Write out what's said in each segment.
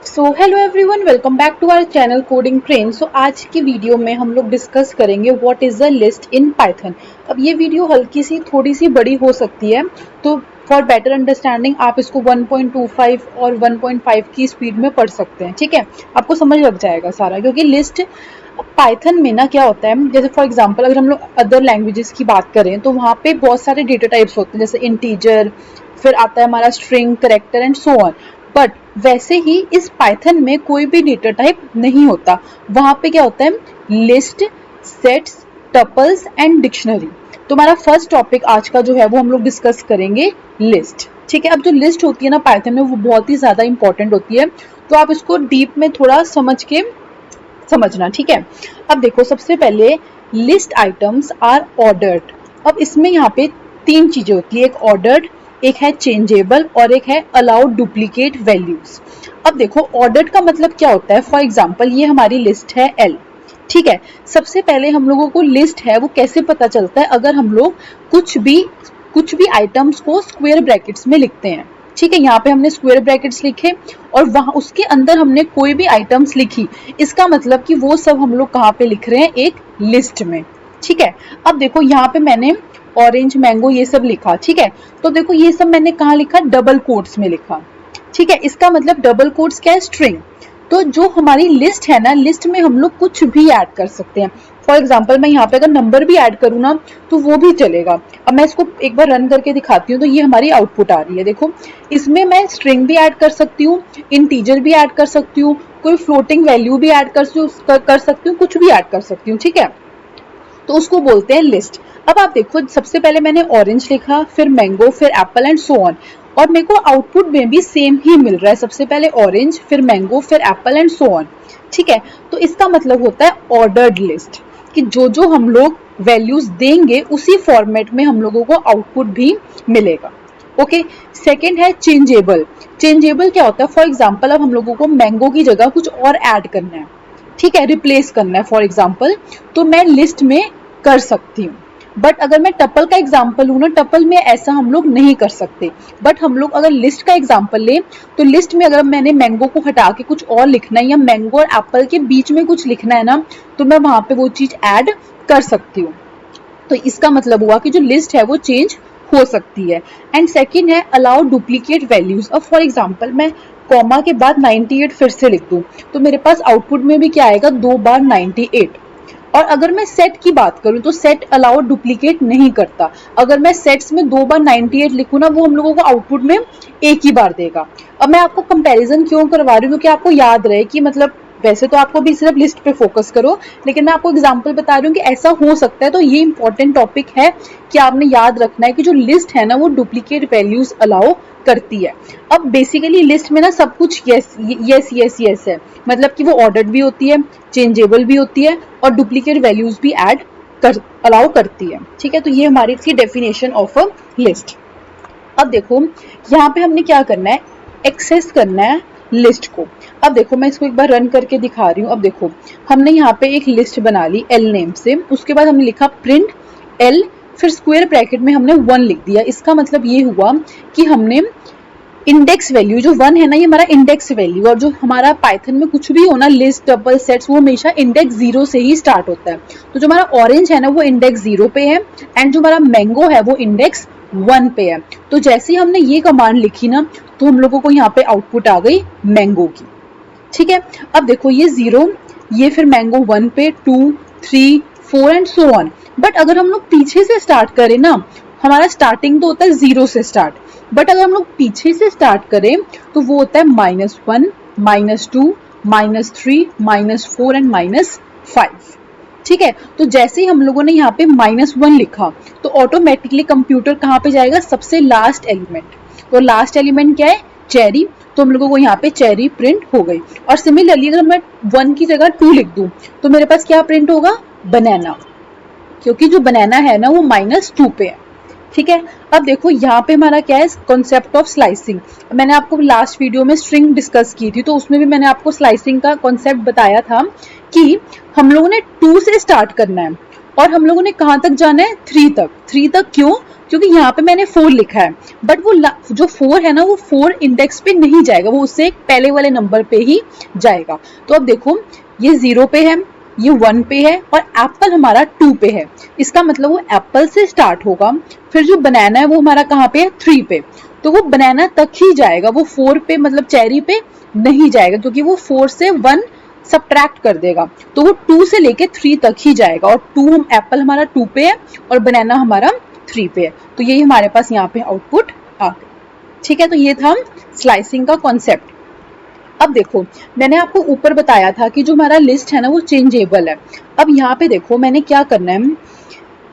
So hello everyone, welcome back to our channel coding train. So आज की video में हम लोग डिस्कस करेंगे what is the list in Python. अब ये वीडियो हल्की सी थोड़ी सी बड़ी हो सकती है, तो फॉर बेटर अंडरस्टैंडिंग आप इसको 1.25 और 1.5 की स्पीड में पढ़ सकते हैं। ठीक है, आपको समझ लग जाएगा सारा, क्योंकि लिस्ट पाइथन में ना क्या होता है, जैसे फॉर एग्जांपल अगर हम लोग अदर लैंग्वेजेस की बात करें तो वहाँ पे बहुत सारे डेटा टाइप्स होते हैं, जैसे इंटीजर, फिर आता है हमारा string, character and so on. But वैसे ही इस पाइथन में कोई भी डेटा टाइप नहीं होता। वहां पे क्या होता है, list, sets, tuples and dictionary. तो हमारा फर्स्ट टॉपिक आज का जो है वो हम लोग डिस्कस करेंगे लिस्ट। ठीक है, अब जो लिस्ट होती है ना पाइथन में, वो बहुत ही ज्यादा इंपॉर्टेंट होती है, तो आप इसको डीप में थोड़ा समझ के समझना। ठीक है, अब देखो, सबसे पहले लिस्ट आइटम्स आर ऑर्डर्ड। अब इसमें यहाँ पे तीन चीजें होती है, एक ऑर्डर्ड, एक है चेंजेबल और एक है अलाउड डुप्लीकेट वैल्यूज। अब देखो, ऑर्डर्ड का मतलब क्या होता है। फॉर एग्जांपल ये हमारी लिस्ट है एल। ठीक है, सबसे पहले हम लोगों को लिस्ट है वो कैसे पता चलता है, अगर हम लोग कुछ भी आइटम्स को स्क्वायर ब्रैकेट्स में लिखते हैं। ठीक है, यहाँ पे हमने स्क्वायर ब्रैकेट्स लिखे और वहां उसके अंदर हमने कोई भी आइटम्स लिखी, इसका मतलब कि वो सब हम लोग कहाँ पे लिख रहे हैं, एक लिस्ट में। ठीक है, अब देखो यहाँ पे मैंने ऑरेंज, मैंगो ये सब लिखा। ठीक है, तो देखो ये सब मैंने कहाँ लिखा, डबल कोट्स में लिखा। ठीक है, इसका मतलब डबल कोट्स क्या है, स्ट्रिंग। तो जो हमारी लिस्ट है ना, लिस्ट में हम लोग कुछ भी ऐड कर सकते हैं। फॉर एग्जाम्पल मैं यहाँ पे अगर नंबर भी ऐड करूँ ना तो वो भी चलेगा। अब मैं इसको एक बार रन करके दिखाती हूँ, तो ये हमारी आउटपुट आ रही है। देखो, इसमें मैं स्ट्रिंग भी ऐड कर सकती हूँ, इंटीजर भी ऐड कर सकती हूँ, कोई फ्लोटिंग वैल्यू भी ऐड कर सकती हूँ, कुछ भी ऐड कर सकती हूँ। ठीक है, तो उसको बोलते हैं लिस्ट। अब आप देखो, सबसे पहले मैंने ऑरेंज लिखा, फिर मैंगो, फिर एप्पल एंड सो ऑन, और मेरे को आउटपुट में भी सेम ही मिल रहा है। सबसे पहले ऑरेंज, फिर मैंगो, फिर एप्पल एंड सो ऑन। ठीक है, तो इसका मतलब होता है ऑर्डर्ड लिस्ट, कि जो जो हम लोग वैल्यूज देंगे उसी फॉर्मेट में हम लोगों को आउटपुट भी मिलेगा। ओके, सेकेंड है चेंजेबल। चेंजेबल क्या होता है, फॉर एग्जाम्पल अब हम लोगों को मैंगो की जगह कुछ और ऐड करना है। ठीक है, रिप्लेस करना है फॉर एग्जाम्पल, तो मैं लिस्ट में कर सकती हूँ। बट अगर मैं टपल का एग्जाम्पल लूँ ना, टपल में ऐसा हम लोग नहीं कर सकते। बट हम लोग अगर लिस्ट का एग्जाम्पल लें, तो लिस्ट में अगर मैंने मैंगो को हटा के कुछ और लिखना है, या मैंगो और एप्पल के बीच में कुछ लिखना है ना, तो मैं वहां पे वो चीज ऐड कर सकती हूँ। तो इसका मतलब हुआ कि जो लिस्ट है वो चेंज हो सकती है। एंड सेकेंड है अलाउ डुप्लीकेट वैल्यूज। अब फॉर एग्जाम्पल मैं कॉमा के बाद 98 फिर से लिख दूं, तो मेरे पास आउटपुट में भी क्या आएगा, 2 बार 98। और अगर मैं सेट की बात करूं तो सेट अलाउ डुप्लीकेट नहीं करता। अगर मैं सेट्स में 2 बार 98 लिखूं ना, वो हम लोगों को आउटपुट में एक ही बार देगा। अब मैं आपको कंपैरिजन क्यों करवा रही हूँ, क्योंकि आपको याद रहे कि मतलब वैसे तो आपको भी सिर्फ लिस्ट पे फोकस करो, लेकिन मैं आपको एग्जांपल बता रही हूँ कि ऐसा हो सकता है। तो ये इंपॉर्टेंट टॉपिक है कि आपने याद रखना है कि जो लिस्ट है ना, वो डुप्लीकेट वैल्यूज अलाउ करती है। अब बेसिकली लिस्ट में ना सब कुछ यस यस यस यस है, मतलब कि वो ऑर्डर्ड भी होती है, चेंजेबल भी होती है और डुप्लीकेट वैल्यूज भी ऐड कर अलाउ करती है। ठीक है, तो ये हमारी थी डेफिनेशन ऑफ अ लिस्ट। अब देखो, यहाँ पे हमने क्या करना है, एक्सेस करना है लिस्ट को। अब देखो, मैं इसको एक बार रन करके दिखा रही हूँ। अब देखो, हमने यहाँ पे एक लिस्ट बना ली एल नेम से, उसके बाद हमने लिखा प्रिंट एल, फिर स्क्वायर ब्रैकेट में हमने 1 लिख दिया। इसका मतलब ये हुआ कि हमने इंडेक्स वैल्यू जो 1 है ना, ये हमारा इंडेक्स वैल्यू, और जो हमारा पाइथन में कुछ भी हो ना, लिस्ट, टपल, सेट्स, वो हमेशा इंडेक्स 0 से ही स्टार्ट होता है। तो जो हमारा ऑरेंज है ना, वो इंडेक्स 0 पे है, एंड जो हमारा मैंगो है वो इंडेक्स 1 पे है। तो जैसे ही हमने ये कमांड लिखी ना, तो हम लोगों को यहाँ पे आउटपुट आ गई मैंगो की। ठीक है, अब देखो ये 0, ये फिर मैंगो 1 पे, 2, 3, 4 एंड सो ऑन। बट अगर हम लोग पीछे से स्टार्ट करें ना, हमारा स्टार्टिंग तो होता है 0 से स्टार्ट, बट अगर हम लोग पीछे से स्टार्ट करें तो वो होता है -1, -2, -3, -4 एंड -5। ठीक है, तो जैसे ही हम लोगों ने यहाँ पे -1 लिखा, तो ऑटोमेटिकली कंप्यूटर कहाँ पे जाएगा, सबसे लास्ट एलिमेंट। तो लास्ट एलिमेंट क्या है, चेरी, तो हम लोगों को यहाँ पे चेरी प्रिंट हो गई। और सिमिलरली अगर मैं 1 की जगह 2 लिख दूं, तो मेरे पास क्या प्रिंट होगा, बनाना, क्योंकि जो बनाना है ना वो -2 पे है। ठीक है, अब देखो यहाँ पे हमारा क्या है, कॉन्सेप्ट ऑफ स्लाइसिंग। मैंने आपको लास्ट वीडियो में स्ट्रिंग डिस्कस की थी, तो उसमें भी मैंने आपको स्लाइसिंग का कॉन्सेप्ट बताया था कि हम लोगों ने 2 से स्टार्ट करना है। और हम लोगों ने कहाँ तक जाना है, 3 तक। 3 तक क्यों? क्योंकि यहाँ पे मैंने 4 लिखा है, बट वो जो 4 है ना वो 4 इंडेक्स पे नहीं जाएगा, वो उससे एक पहले वाले नंबर पे ही जाएगा। तो अब देखो ये 0 पे है, ये 1 पे है और एप्पल हमारा 2 पे है। इसका मतलब वो एप्पल से स्टार्ट होगा, फिर जो बनाना है वो हमारा कहाँ पे है, 3 पे। तो वो बनाना तक ही जाएगा, वो 4 पे मतलब चेरी पे नहीं जाएगा, क्योंकि वो 4 से 1 सब्ट्रैक्ट कर देगा। तो वो 2 से लेके 3 तक ही जाएगा, और 2 हम एप्पल हमारा 2 पे है और बनाना हमारा 3 पे है। तो यही हमारे पास यहाँ पे आउटपुट आ गया। ठीक है, तो ये था स्लाइसिंग का कॉन्सेप्ट। अब देखो मैंने आपको ऊपर बताया था कि जो हमारा लिस्ट है ना वो चेंजेबल है। अब यहाँ पे देखो मैंने क्या करना है,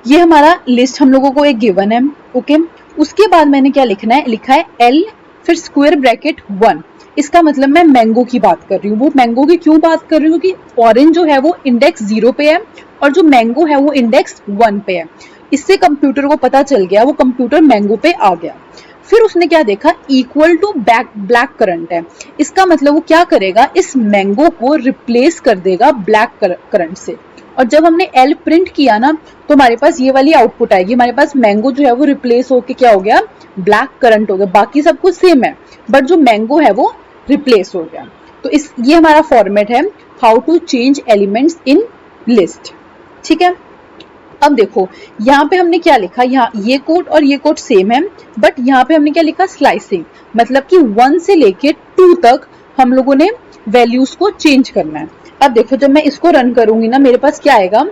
ये हमारा लिस्ट हम लोगों को एक गिवन है, ओके। उसके बाद मैंने क्या लिखना है, लिखा है L फिर स्क्वायर ब्रैकेट 1। इसका मतलब मैं मैंगो की बात कर रही हूँ। वो मैंगो की क्यों बात कर रही हूँ, क्योंकि ऑरेंज जो है वो इंडेक्स 0 पे है और जो मैंगो है वो इंडेक्स 1 पे है। इससे कंप्यूटर को पता चल गया, वो कंप्यूटर मैंगो पे आ गया। फिर उसने क्या देखा, इक्वल टू ब्लैक करंट है। इसका मतलब वो क्या करेगा, इस मैंगो को रिप्लेस कर देगा ब्लैक करंट से। और जब हमने L प्रिंट किया ना तो हमारे पास ये वाली आउटपुट आएगी। हमारे पास मैंगो जो है वो रिप्लेस होके क्या हो गया, ब्लैक करंट हो गया। बाकी सब कुछ सेम है बट जो मैंगो है वो रिप्लेस हो गया। तो ये हमारा फॉर्मेट है how to change elements in list. ठीक है, अब देखो यहाँ पे हमने क्या लिखा, यहाँ ये कोड और ये कोड सेम है, बट यहाँ पे हमने क्या लिखा, स्लाइसिंग। मतलब कि 1 से लेके 2 तक हम लोगों ने वैल्यूज को चेंज करना है। अब देखो जब मैं इसको रन करूंगी ना मेरे पास क्या आएगा,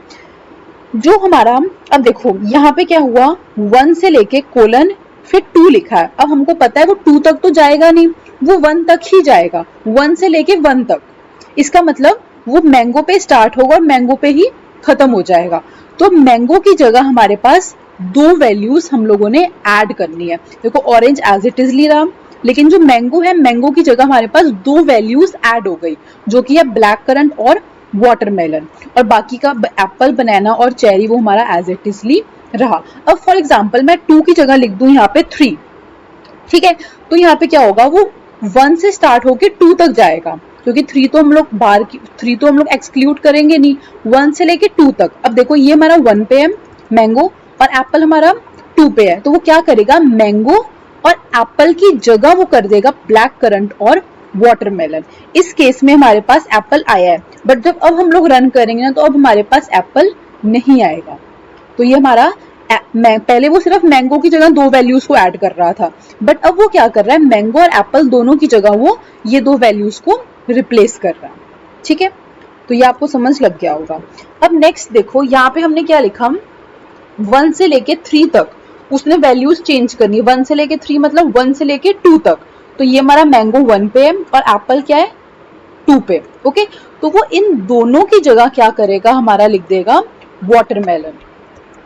जो हमारा, अब देखो यहाँ पे क्या हुआ, 1 से लेके कोलन फिर 2 लिखा है। अब हमको पता है वो 2 तक तो जाएगा नहीं, वो 1 तक ही जाएगा, 1 से लेके 1 तक। इसका मतलब वो मैंगो पे स्टार्ट होगा और मैंगो पे ही खत्म हो जाएगा। तो मैंगो की जगह हमारे पास 2 वैल्यूज हम लोगों ने ऐड करनी है। देखो ऑरेंज एज इट इज ली रहा, लेकिन जो मैंगो है, मैंगो की जगह हमारे पास 2 वैल्यूज ऐड हो गई, जो कि है ब्लैक करंट और वाटरमेलन। और बाकी का एप्पल, बनाना और चेरी वो हमारा एज इट इज ली रहा। अब फॉर एग्जाम्पल मैं 2 की जगह लिख दूं यहाँ पे 3। ठीक है, तो यहाँ पे क्या होगा, वो 1 से स्टार्ट होके 2 तक जाएगा, क्योंकि 3 तो हम लोग बाहर की 3 तो हम लोग एक्सक्लूड करेंगे नहीं, 1 से लेके 2 तक। अब देखो ये हमारा 1 पे है मैंगो और एप्पल हमारा 2 पे है, तो वो क्या करेगा, मैंगो और एप्पल की जगह वो कर देगा ब्लैक करंट और वाटरमेलन। इस केस में हमारे पास एप्पल आया है, बट जब अब हम लोग रन करेंगे ना तो अब हमारे पास एप्पल नहीं आएगा। तो ये हमारा पहले वो सिर्फ मैंगो की जगह 2 वैल्यूज को ऐड कर रहा था, बट अब वो क्या कर रहा है, मैंगो और एप्पल दोनों की जगह वो ये 2 वैल्यूज को रिप्लेस कर रहा है। ठीक है, तो ये आपको समझ लग गया होगा। अब नेक्स्ट देखो यहाँ पे हमने क्या लिखा, 1 से लेके 3 तक उसने वैल्यूज चेंज करनी है। 1 से लेके 3 मतलब 1 से लेके 2 तक। तो ये हमारा मैंगो 1 पे है और एप्पल क्या है, 2 पे। ओके, तो वो इन दोनों की जगह क्या करेगा, हमारा लिख देगा वाटरमेलन।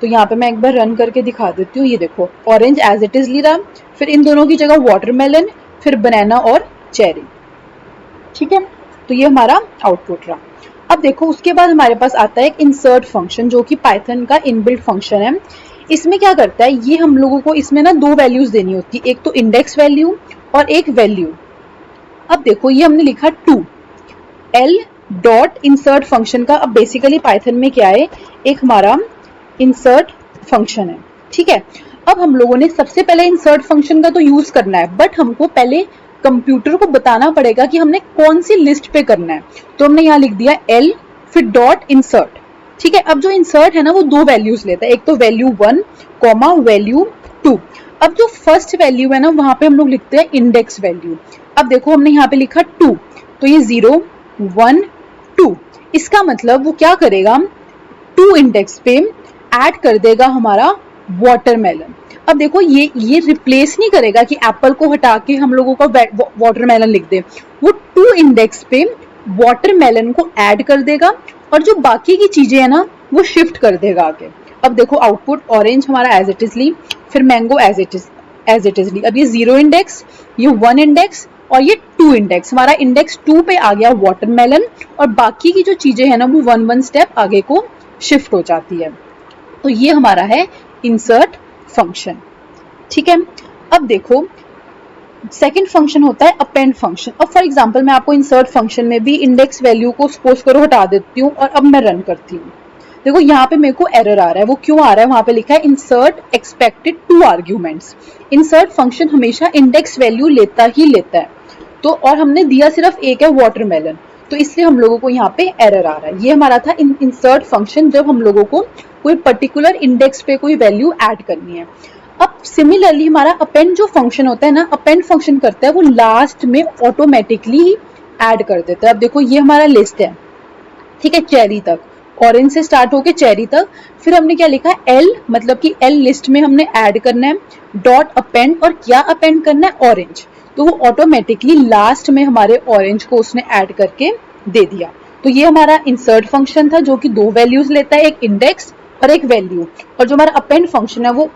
तो यहाँ पे मैं एक बार रन करके दिखा देती हूँ। ये देखो ऑरेंज एज इट इज ली रहा, फिर इन दोनों की जगह वाटरमेलन, फिर बनाना और चेरी। ठीक है, तो ये हमारा आउटपुट रहा। अब देखो उसके बाद हमारे पास आता है एक इंसर्ट फंक्शन, जो कि पाइथन का इनबिल्ट फंक्शन है। इसमें क्या करता है, ये हम लोगों को इसमें ना 2 वैल्यूज देनी होती है, एक तो इंडेक्स वैल्यू और एक वैल्यू। अब देखो ये हमने लिखा 2 L डॉट इंसर्ट फंक्शन का। अब बेसिकली पाइथन में क्या है, एक हमारा इंसर्ट फंक्शन है। ठीक है, अब हम लोगों ने सबसे पहले इंसर्ट फंक्शन का तो यूज करना है, बट हमको पहले कंप्यूटर को बताना पड़ेगा कि हमने कौन सी लिस्ट पे करना है। तो हमने यहाँ लिख दिया L फिर डॉट इंसर्ट। ठीक है, अब जो इंसर्ट है ना वो 2 वैल्यूज लेता है, एक तो वैल्यू 1 कॉमा वैल्यू 2। अब जो फर्स्ट वैल्यू है ना वहां पे हम लोग लिखते हैं इंडेक्स वैल्यू। अब देखो हमने यहाँ पे लिखा 2, तो ये 0 1 2। इसका मतलब वो क्या करेगा, 2 इंडेक्स पे ऐड कर देगा हमारा वाटरमेलन। अब देखो ये रिप्लेस नहीं करेगा कि एप्पल को हटा के हम लोगों को वाटरमेलन लिख दे, वो 2 इंडेक्स पे वाटरमेलन को ऐड कर देगा और जो बाकी की चीजें है ना वो शिफ्ट कर देगा आगे। अब देखो आउटपुट ऑरेंज हमारा एज इट इज ली, फिर मैंगो एज इट इज ली। अब ये 0 इंडेक्स, ये 1 इंडेक्स और ये 2 इंडेक्स, हमारा इंडेक्स 2 पे आ गया वाटरमेलन और बाकी की जो चीजें है ना वो 1 स्टेप आगे को शिफ्ट हो जाती है। तो ये हमारा है इंसर्ट फंक्शन। ठीक है, अब देखो सेकंड फंक्शन होता है अपेंड फंक्शन। अब फॉर एग्जांपल मैं आपको इंसर्ट फंक्शन में भी इंडेक्स वैल्यू को सपोज करो हटा देती हूँ और अब मैं रन करती हूँ। देखो यहाँ पे मेरे को एरर आ रहा है, वो क्यों आ रहा है, वहां पे लिखा है insert expected 2 arguments. Insert function हमेशा इंडेक्स वैल्यू लेता ही लेता है, तो और हमने दिया सिर्फ एक है वाटरमेलन, तो इसलिए हम लोगों को यहाँ पे एरर आ रहा है। ये हमारा था इंसर्ट फंक्शन, जब हम लोगों को कोई पर्टिकुलर इंडेक्स पे कोई वैल्यू ऐड करनी है। अब सिमिलरली हमारा अपेंड जो फंक्शन होता है ना, अपेंड फंक्शन करता है वो लास्ट में ऑटोमेटिकली ऐड कर देता है। अब देखो ये हमारा लिस्ट है, ठीक है, चेरी तक, ऑरेंज से स्टार्ट होके चेरी तक, फिर हमने क्या लिखा है एल, मतलब कि एल लिस्ट में हमने ऐड करना है, डॉट अपेंड, और क्या अपेंड करना है, ऑरेंज, तो वो ऑटोमेटिकली लास्ट में हमारे ऑरेंज को उसने ऐड करके दे दिया। तो ये हमारा इंसर्ट फंक्शन था जो कि 2 वैल्यूज लेता है, एक इंडेक्स और एक वैल्यू, और जो हमारा अपेंड फंक्शन है वो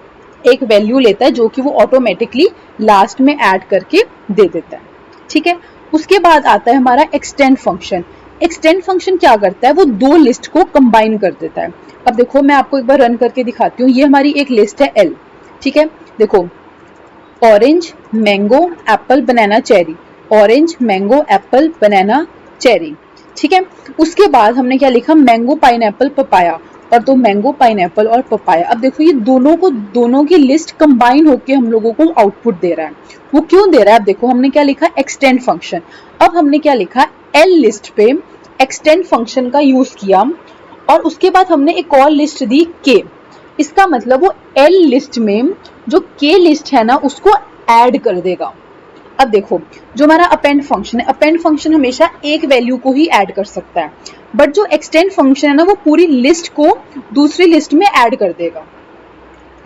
एक वैल्यू लेता है जो कि वो ऑटोमेटिकली लास्ट में ऐड करके दे देता है, ठीक है। उसके बाद आता है हमारा एक्सटेंड फंक्शन। एक्सटेंड फंक्शन क्या करता है, वो 2 लिस्ट को कंबाइन कर देता है। अब देखो मैं आपको एक बार रन करके दिखाती हूँ। ये हमारी एक लिस्ट है एल, ठीक है, देखो orange mango apple banana cherry, orange mango apple banana cherry, ठीक है। उसके बाद हमने क्या लिखा, मैंगो पाइनएप्पल पपाया, और तो मैंगो पाइनएप्पल और पपाया। अब देखो ये दोनों की लिस्ट कंबाइन होके हम लोगों को आउटपुट दे रहा है। वो क्यों दे रहा है, अब देखो हमने क्या लिखा, एक्सटेंड फंक्शन। अब हमने क्या लिखा, एल लिस्ट पे एक्सटेंड फंक्शन का यूज किया, और उसके बाद हमने एक और लिस्ट दी के। इसका मतलब वो एल लिस्ट में जो के लिस्ट है ना उसको ऐड कर देगा। अब देखो जो हमारा अपेंड फंक्शन है, अपेंड फंक्शन हमेशा एक वैल्यू को ही ऐड कर सकता है, बट जो एक्सटेंड फंक्शन है ना वो पूरी लिस्ट को दूसरी लिस्ट में ऐड कर देगा,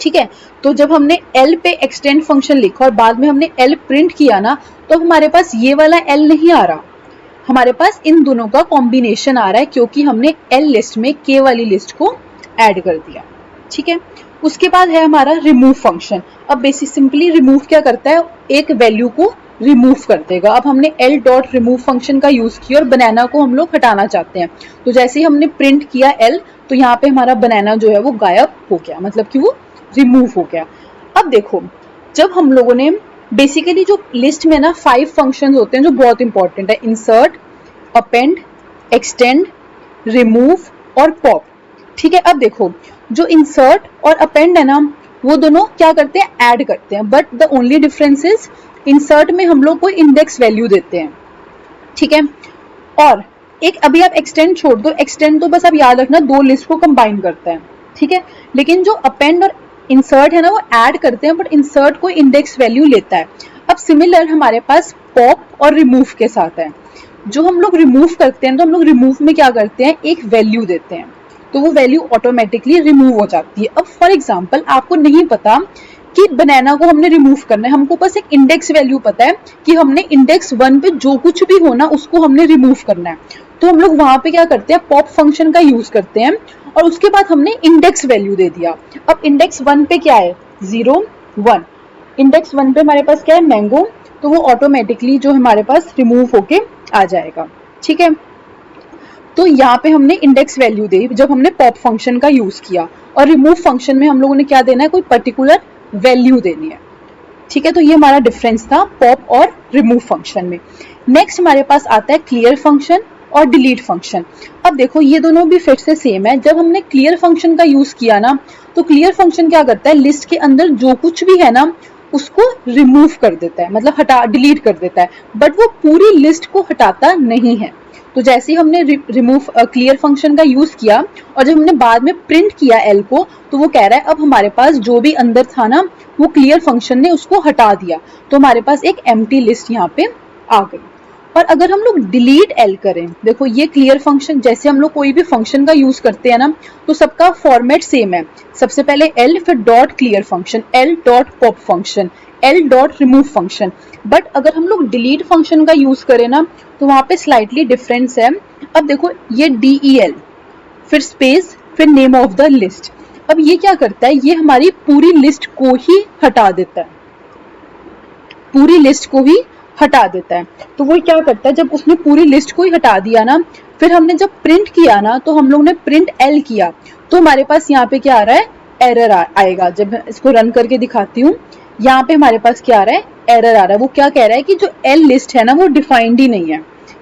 ठीक है। तो जब हमने एल पे एक्सटेंड फंक्शन लिखा और बाद में हमने एल प्रिंट किया ना, तो हमारे पास ये वाला एल नहीं आ रहा, हमारे पास इन दोनों का कॉम्बिनेशन आ रहा है, क्योंकि हमने एल लिस्ट में के वाली लिस्ट को ऐड कर दिया, ठीक है। उसके बाद है हमारा रिमूव फंक्शन। अब बेसिक सिंपली रिमूव क्या करता है, एक वैल्यू को रिमूव कर देगा। अब हमने एल डॉट रिमूव फंक्शन का यूज किया और बनाना को हम लोग हटाना चाहते हैं, तो जैसे ही हमने प्रिंट किया एल, तो यहाँ पे हमारा बनाना जो है वो गायब हो गया, मतलब कि वो रिमूव हो गया। अब देखो जब हम लोगों ने बेसिकली जो लिस्ट में ना 5 फंक्शंस होते हैं जो बहुत इंपॉर्टेंट है, इंसर्ट, अपेंड, एक्सटेंड, रिमूव और पॉप, ठीक है। अब देखो जो इंसर्ट और अपेंड है ना वो दोनों क्या करते हैं, ऐड करते हैं, but the only difference is insert में हम लोग को इंडेक्स वैल्यू देते हैं, ठीक है। और एक अभी आप एक्सटेंड छोड़ दो, एक्सटेंड तो बस आप याद रखना 2 लिस्ट को कंबाइन करता है, ठीक है। लेकिन जो अपेंड और इंसर्ट है ना वो ऐड करते हैं, बट इंसर्ट को इंडेक्स वैल्यू लेता है। अब सिमिलर हमारे पास पॉप और रिमूव के साथ है। जो हम लोग रिमूव करते हैं तो हम लोग रिमूव में क्या करते हैं, एक वैल्यू देते हैं, तो वो वैल्यू ऑटोमेटिकली रिमूव हो जाती है। अब फॉर एग्जांपल आपको नहीं पता कि बनाना को हमने रिमूव करना है, हमको बस एक इंडेक्स वैल्यू पता है कि हमने इंडेक्स 1 पे जो कुछ भी होना उसको हमने रिमूव करना है, तो हम लोग वहां पे क्या करते हैं, पॉप फंक्शन का यूज करते हैं, और उसके बाद हमने इंडेक्स वैल्यू दे दिया। अब इंडेक्स 1 पे क्या है, 0 1, इंडेक्स 1 पे हमारे पास क्या है, मैंगो, तो वो ऑटोमेटिकली जो हमारे पास रिमूव होके आ जाएगा, ठीक है। तो यहाँ पे हमने इंडेक्स वैल्यू दी जब हमने पॉप फंक्शन का यूज किया, और रिमूव फंक्शन में हम लोगों ने क्या देना है, कोई पर्टिकुलर वैल्यू देनी है, ठीक है। तो ये हमारा डिफरेंस था पॉप और रिमूव फंक्शन में। नेक्स्ट हमारे पास आता है क्लियर फंक्शन और डिलीट फंक्शन। अब देखो ये दोनों भी फिर से सेम है। जब हमने क्लियर फंक्शन का यूज किया ना, तो क्लियर फंक्शन क्या करता है, लिस्ट के अंदर जो कुछ भी है ना उसको रिमूव कर देता है, मतलब डिलीट कर देता है, बट वो पूरी लिस्ट को हटाता नहीं है। तो जैसे ही हमने रिमूव क्लियर फंक्शन का यूज किया और जब हमने बाद में प्रिंट किया एल को, तो वो कह रहा है अब हमारे पास जो भी अंदर था ना वो क्लियर फंक्शन ने उसको हटा दिया, तो हमारे पास एक एम्प्टी लिस्ट यहाँ पे आ गई। और अगर हम लोग डिलीट एल करें, देखो ये क्लियर फंक्शन, जैसे हम लोग कोई भी फंक्शन का यूज करते हैं ना तो सबका फॉर्मेट सेम है, सबसे पहले एल, फिर dot clear function, L dot pop function, L dot remove function. But अगर हम लोग डिलीट फंक्शन का यूज करें ना तो वहां पे स्लाइटली डिफरेंस है। अब देखो ये DEL, फिर स्पेस, फिर नेम ऑफ द लिस्ट। अब ये क्या करता है, ये हमारी पूरी लिस्ट को ही हटा देता है, पूरी लिस्ट को ही हटा देता है। तो वो क्या करता है, जब उसने पूरी लिस्ट को ही हटा दिया ना, फिर हमने जब प्रिंट किया ना तो हम लोग ने प्रिंट एल किया, तो हमारे पास यहाँ पे क्या आ रहा है, एरर आएगा। जब मैं इसको रन करके दिखाती हूँ, यहाँ पे हमारे पास क्या आ रहा है, एरर आ रहा है। वो क्या कह रहा है कि जो एल लिस्ट है ना वो डिफाइंड ही नहीं है,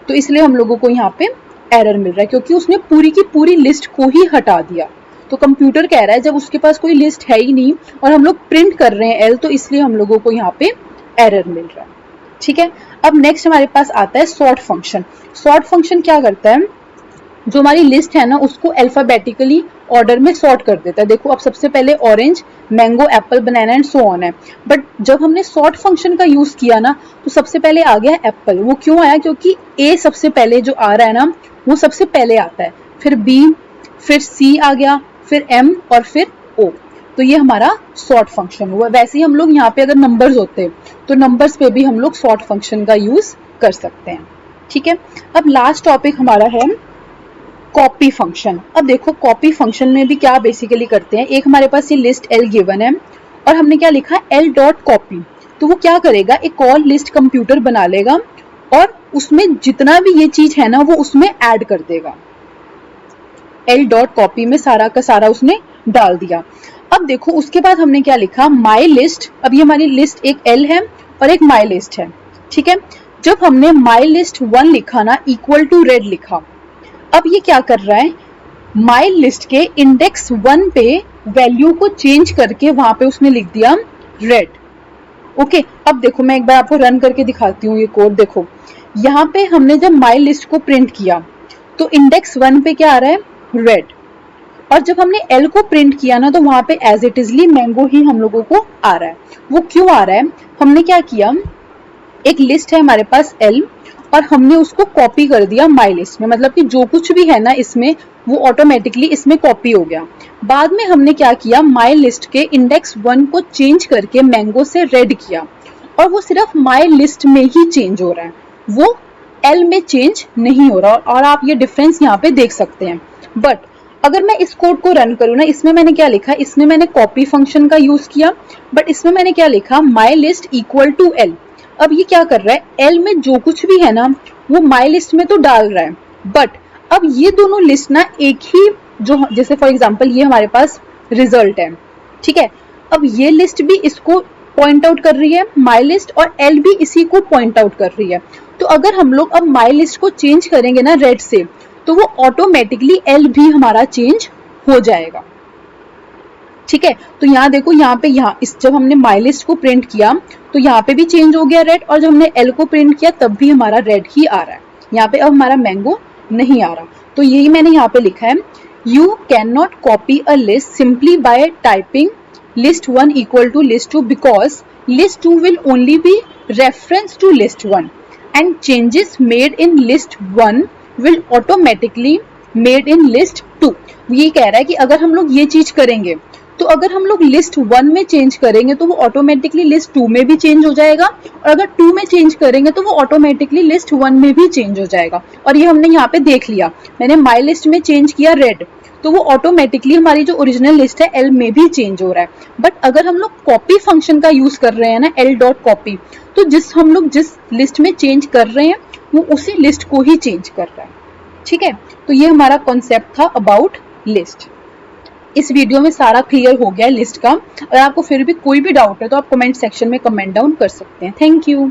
तो इसलिए हम लोगों को यहाँ पे एरर मिल रहा है, क्योंकि उसने पूरी की पूरी लिस्ट को ही हटा दिया। तो कंप्यूटर कह रहा है जब उसके पास कोई लिस्ट है ही नहीं और हम लोग प्रिंट कर रहे हैं एल, तो इसलिए हम लोगों को यहाँ पे एरर मिल रहा है। ठीक है, अब नेक्स्ट हमारे पास आता है सॉर्ट फंक्शन। सॉर्ट फंक्शन क्या करता है, जो हमारी लिस्ट है ना उसको अल्फाबेटिकली ऑर्डर में सॉर्ट कर देता है। देखो अब सबसे पहले orange, mango, Apple, banana and so on है, बट जब हमने सॉर्ट फंक्शन का यूज किया ना तो सबसे पहले आ गया एप्पल। वो क्यों आया, क्योंकि ए सबसे पहले जो आ रहा है ना वो सबसे पहले आता है, फिर बी, फिर सी आ गया, फिर एम और फिर ओ। तो ये हमारा सॉर्ट फंक्शन हुआ। वैसे ही हम लोग यहाँ पे अगर नंबर्स होते तो नंबर्स पे भी हम लोग सॉर्ट फंक्शन का यूज कर सकते हैं। ठीक है, अब लास्ट टॉपिक हमारा है कॉपी फंक्शन। अब देखो कॉपी फंक्शन में भी क्या बेसिकली करते हैं, एक हमारे पास ये लिस्ट एल गिवन है और हमने क्या लिखा एल डॉट कॉपी। तो वो क्या करेगा, एक और लिस्ट कंप्यूटर बना लेगा और उसमें जितना भी ये चीज है ना वो उसमें ऐड कर देगा। एल डॉट कॉपी में सारा का सारा उसने डाल दिया। अब देखो उसके बाद हमने क्या लिखा, माई लिस्ट। अब ये हमारी लिस्ट एक एल है और एक माई लिस्ट है। ठीक है, जब हमने माई लिस्ट 1 लिखा ना इक्वल टू रेड लिखा, अब ये क्या कर रहा है, माई लिस्ट के इंडेक्स 1 पे वैल्यू को चेंज करके वहां पे उसने लिख दिया रेड। ओके, अब देखो मैं एक बार आपको रन करके दिखाती हूँ ये कोड। देखो यहाँ पे हमने जब माई लिस्ट को प्रिंट किया तो इंडेक्स 1 पे क्या आ रहा है, रेड, और जब हमने एल को प्रिंट किया ना तो वहां पे एज इट इजली मैंगो ही हम लोगों को आ रहा है। वो क्यों आ रहा है, हमने क्या किया, एक लिस्ट है हमारे पास एल और हमने उसको कॉपी कर दिया माई लिस्ट में, मतलब कि जो कुछ भी है ना इसमें वो ऑटोमेटिकली इसमें कॉपी हो गया। बाद में हमने क्या किया, माई लिस्ट के इंडेक्स 1 को चेंज करके मैंगो से रेड किया और वो सिर्फ माई लिस्ट में ही चेंज हो रहा है, वो एल में चेंज नहीं हो रहा। और आप ये डिफरेंस यहाँ पे देख सकते हैं। बट अगर मैं इस कोड को रन करूँ ना, इसमें मैंने क्या लिखा, इसमें मैंने कॉपी फंक्शन का यूज किया, बट इसमें मैंने क्या लिखा, my list equal to L. अब ये क्या कर रहा है, एल में जो कुछ भी है ना वो माई लिस्ट में तो डाल रहा है, बट अब ये दोनों लिस्ट ना एक ही, जो जैसे फॉर एग्जांपल ये हमारे पास रिजल्ट है, ठीक है, अब ये लिस्ट भी इसको पॉइंट आउट कर रही है माई लिस्ट, और एल भी इसी को पॉइंट आउट कर रही है। तो अगर हम लोग अब माई लिस्ट को चेंज करेंगे ना रेड से, तो वो ऑटोमेटिकली एल भी हमारा चेंज हो जाएगा। ठीक है, तो यहाँ देखो, यहाँ पे जब हमने माई लिस्ट को प्रिंट किया तो यहाँ पे भी चेंज हो गया रेड, और जब हमने एल को प्रिंट किया तब भी हमारा रेड ही आ रहा है। यहाँ पे अब हमारा मैंगो नहीं आ रहा। तो यही मैंने यहाँ पे लिखा है, you can not copy a list simply by typing list 1 equal to list 2 because list 2 will only be reference to list 1 and changes made in list 1 will automatically made in list 2। ये कह रहा है कि अगर हम लोग ये चीज करेंगे तो अगर हम लोग लिस्ट 1 में चेंज करेंगे तो वो ऑटोमेटिकली लिस्ट 2 में भी चेंज हो जाएगा, और अगर 2 में चेंज करेंगे तो वो ऑटोमेटिकली लिस्ट 1 में भी चेंज हो जाएगा। और ये हमने यहाँ पे देख लिया, मैंने माई लिस्ट में चेंज किया रेड, तो वो ऑटोमेटिकली हमारी जो ओरिजिनल लिस्ट है एल में भी चेंज हो रहा है। बट अगर हम लोग कॉपी फंक्शन का यूज कर रहे हैं ना, एल डॉट कॉपी, तो हम लोग जिस लिस्ट में चेंज कर रहे हैं वो उसी लिस्ट को ही चेंज कर रहा है। ठीक है, तो ये हमारा कॉन्सेप्ट था अबाउट लिस्ट। इस वीडियो में सारा क्लियर हो गया है लिस्ट का। अगर आपको फिर भी कोई भी डाउट है तो आप कमेंट सेक्शन में कमेंट डाउन कर सकते हैं। Thank you.